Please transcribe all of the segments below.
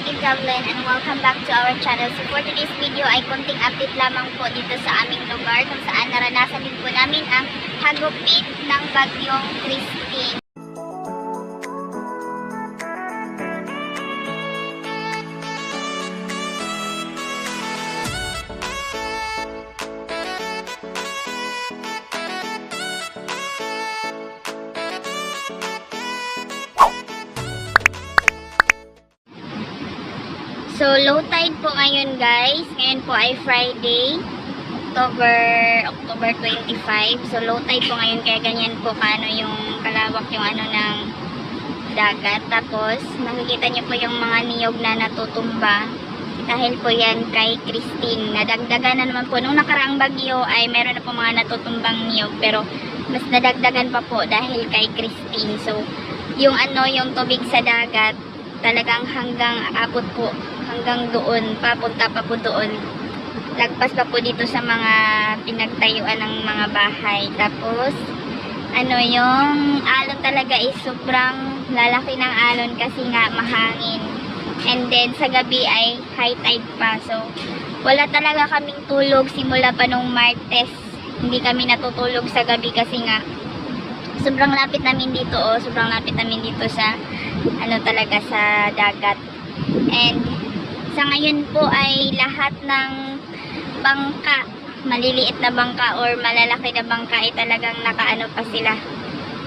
Lady Devlin and welcome back to our channel. So for today's video ay konting update lamang po dito sa aming lugar kung saan naranasan din po namin ang hagupit ng bagyong Christine. So, low tide po ngayon guys. Ngayon po ay Friday, October 25. So, low tide po ngayon kaya ganyan po kaano yung kalawak yung ano ng dagat. Tapos, nakikita niyo po yung mga niyog na natutumba. Dahil po yan kay Christine. Nadagdagan na naman po. Nung nakaraang bagyo ay meron na po mga natutumbang niyog. Pero, mas nadagdagan pa po dahil kay Christine. So, yung yung tubig sa dagat, talagang hanggang abot po hanggang doon, papunta pa po doon, lagpas pa po dito sa mga pinagtayuan ng mga bahay. Tapos yung alon talaga is sobrang lalaki ng alon kasi nga mahangin, and then sa gabi ay high tide pa. So wala talaga kaming tulog simula pa nung Martes. Hindi kami natutulog sa gabi kasi nga sobrang lapit namin dito, sobrang lapit namin dito sa talaga sa dagat. And sa ngayon po ay lahat ng bangka, maliliit na bangka or malalaki na bangka ay talagang nakaano pa sila.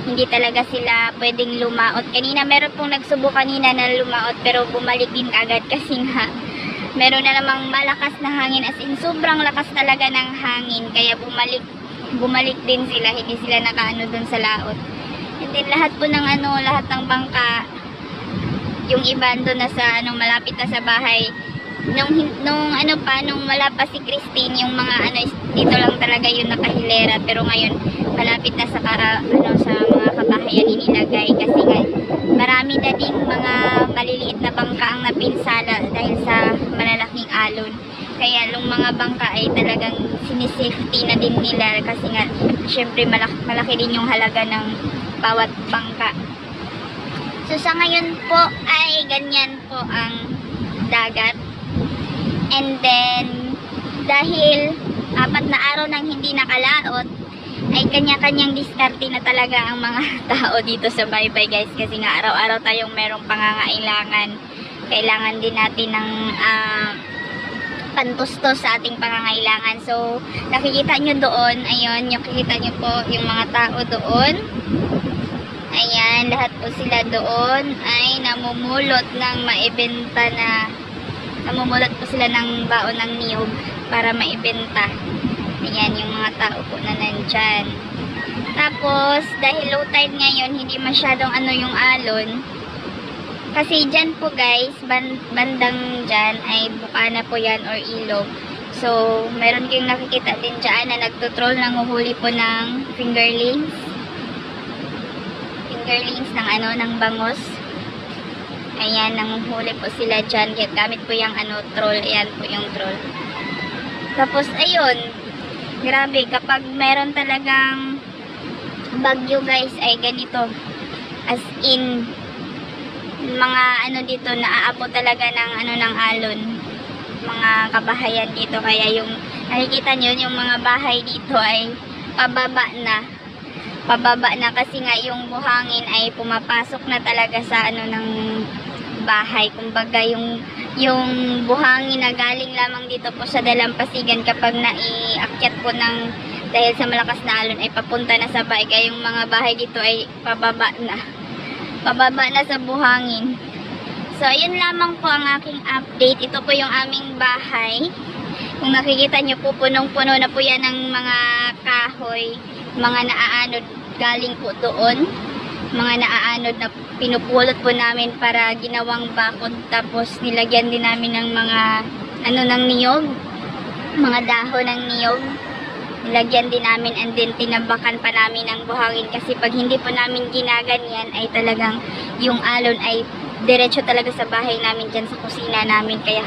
Hindi talaga sila pwedeng lumaot. Kanina meron pong nagsubo kanina na lumaot pero bumalik din agad kasi nga meron na namang malakas na hangin, as in sobrang lakas talaga ng hangin, kaya bumalik din sila, hindi sila nakaano dun sa laot. And then lahat po ng lahat ng bangka, yung iba doon na sa malapit na sa bahay, nung wala pa si Christine, yung mga dito lang talaga yung nakahilera, pero ngayon malapit na sa sa mga kabahayan inilagay kasi nga marami na ding mga maliliit na bangka ang napinsala dahil sa malalaking alon. Kaya yung mga bangka ay talagang sinisafety na din nila kasi nga syempre malaki din yung halaga ng bawat bangka. So sa ngayon po ay ganyan po ang dagat. And then dahil 4 na araw nang hindi nakalaot, ay kanya-kanyang diskarte na talaga ang mga tao dito sa baybay guys, kasi nga araw-araw tayong merong pangangailangan. Kailangan din natin ng pantustos sa ating pangangailangan. So nakikita nyo doon, ayun, yung kikita nyo po yung mga tao doon. Ayan, lahat po sila doon ay namumulot ng maibenta namumulot po sila ng baon ng niyog para maibenta. Ayan, yung mga tao po na nandyan. Tapos, dahil low tide ngayon, hindi masyadong yung alon. Kasi dyan po guys, bandang dyan ay bukana po yan or ilog. So, meron kayong nakikita din dyan na nagtutroll, nanguhuli po ng fingerlings ng bangos. Ayan, nanguhuli po sila dyan. Gamit po yung troll. Ayan po yung troll. Tapos, ayun, grabe, kapag meron talagang bagyo guys, ay ganito. As in, mga dito, naaabot talaga ng ng alon. Mga kabahayan dito. Kaya yung, nakikita nyo, yung mga bahay dito ay pababa na kasi nga yung buhangin ay pumapasok na talaga sa ng bahay. Kumbaga yung buhangin na galing lamang dito po sa dalampasigan, kapag naiakyat po dahil sa malakas na alon ay papunta na sa bahay, kaya yung mga bahay dito ay pababa na sa buhangin. So ayun lamang po ang aking update. Ito po yung aming bahay. Kung nakikita nyo po, punong-puno na po yan ng mga kahoy, mga naaanod galing po doon, mga naaanod na pinupulot po namin para ginawang bakod. Tapos nilagyan din namin ng mga ng niyog, mga dahon ng niyog, nilagyan din namin, and then tinabakan pa namin ng buhangin kasi pag hindi po namin ginaganyan ay talagang yung alon ay diretso talaga sa bahay namin, dyan sa kusina namin. Kaya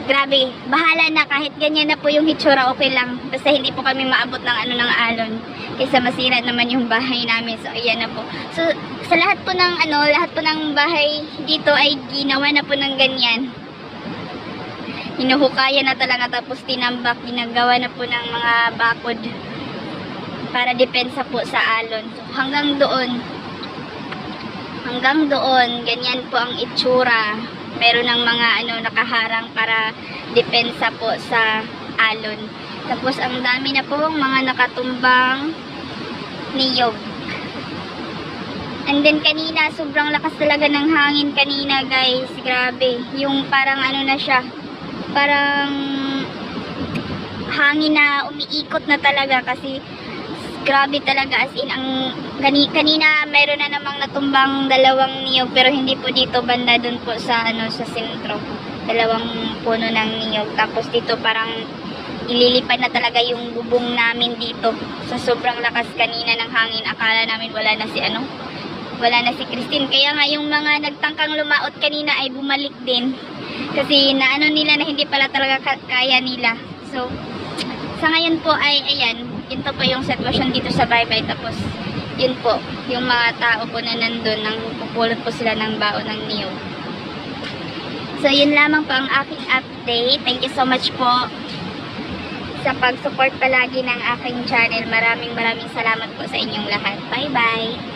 grabe, bahala na, kahit ganyan na po yung hitsura, okay lang. Basta hindi po kami maabot ng ng alon. kaysa masira naman yung bahay namin. So ayan na po. So sa lahat po ng lahat po ng bahay dito ay ginawa na po ng ganyan. Hinuhukayan na talaga, tapos tinambak, ginagawa na po ng mga bakod para depensa po sa alon. So hanggang doon, ganyan po ang itsura. Meron ng mga nakaharang para depensa po sa alon. Tapos ang dami na po mga nakatumbang niyog. And then kanina, sobrang lakas talaga ng hangin kanina, guys. Grabe. Yung parang na siya. Parang hangin na umiikot na talaga kasi grabe talaga, as in kanina mayroon na namang natumbang 2 niyog, pero hindi po dito, banda dun po sa sa sentro. 2 puno ng niyog. Tapos dito parang ililipad na talaga yung bubong namin dito. Sa sobrang lakas kanina ng hangin, akala namin wala na si Christine. Kaya nga yung mga nagtangkang lumaot kanina ay bumalik din. Kasi nila na hindi pala talaga kaya nila. So sa ngayon po ay ayan, yun po yung sitwasyon dito sa baybay. Tapos yun po, yung mga tao po na nandun, nang pupulot po sila ng baon ng niyog. So yun lamang po ang aking update. Thank you so much po sa pag-support palagi ng aking channel. Maraming salamat po sa inyong lahat. Bye bye!